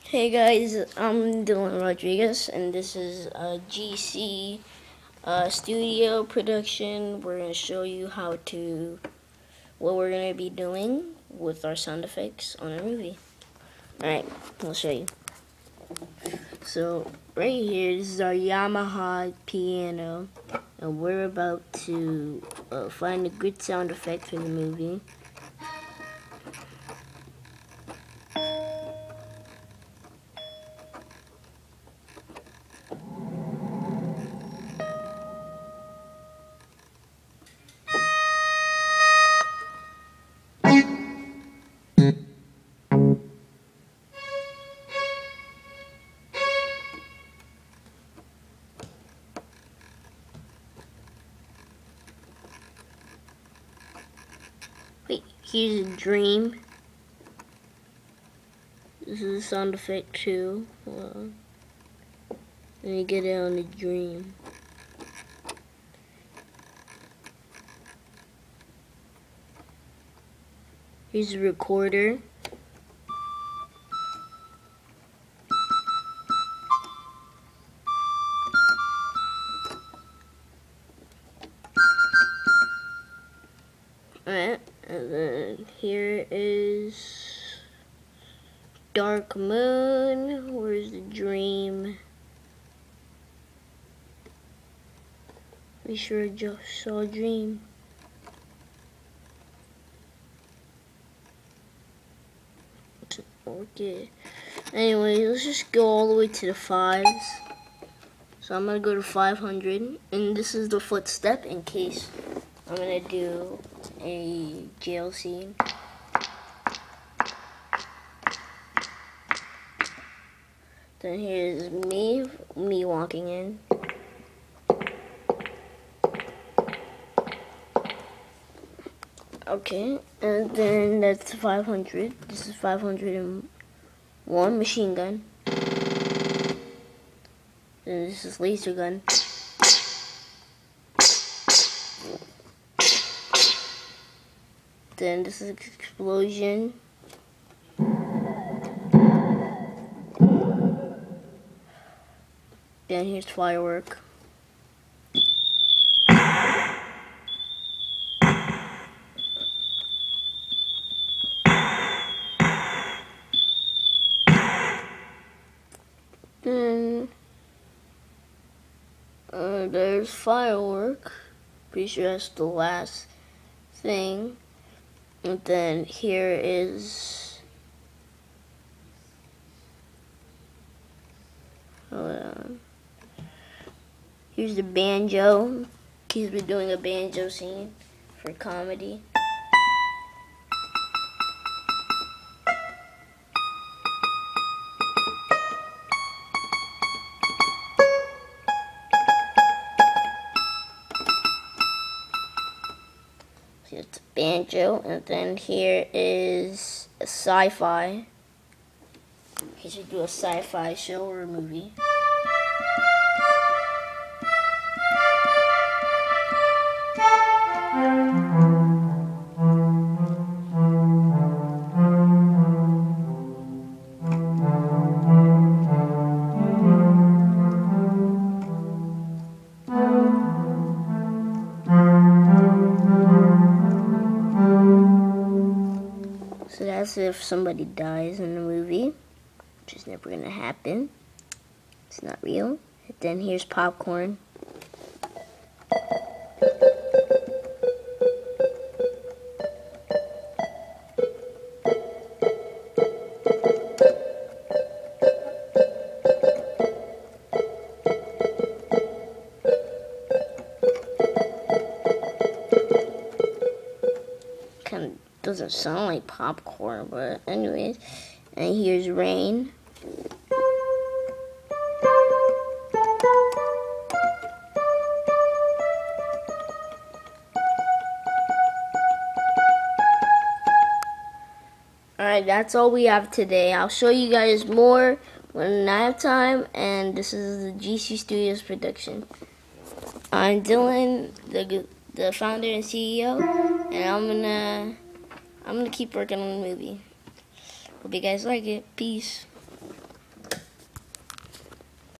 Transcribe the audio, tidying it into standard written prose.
Hey guys, I'm Dylan Rodriguez, and this is a GC studio production. We're gonna show you what we're gonna be doing with our sound effects on a movie. All right, I'll show you. So right here, this is our Yamaha piano, and we're about to find a good sound effect for the movie. Wait, here's a dream. This is a sound effect too. Let me get it on the dream. Here's a recorder. Alright, and then here is Dark Moon. Where's the dream? Be sure I just saw a dream. Okay. Anyway, let's just go all the way to the 5s. So I'm gonna go to 500, and this is the footstep in case I'm gonna do a jail scene. Then here's me walking in. Okay, and then that's 500. This is 501 machine gun. Then this is laser gun. Then this is explosion. Then here's firework. Then there's firework. Pretty sure that's the last thing. And then here is here's the banjo. In case we're doing a banjo scene for comedy. It's a banjo, and then here is a sci-fi. In case we do a sci-fi show or a movie. So that's if somebody dies in the movie, which is never gonna happen. It's not real. And then here's popcorn. Kind of doesn't sound like popcorn, but anyways. And here's rain. Alright, that's all we have today. I'll show you guys more when I have time, and this is the GC Studios production. I'm Dylan, the founder and CEO, and I'm gonna keep working on the movie. Hope you guys like it. Peace.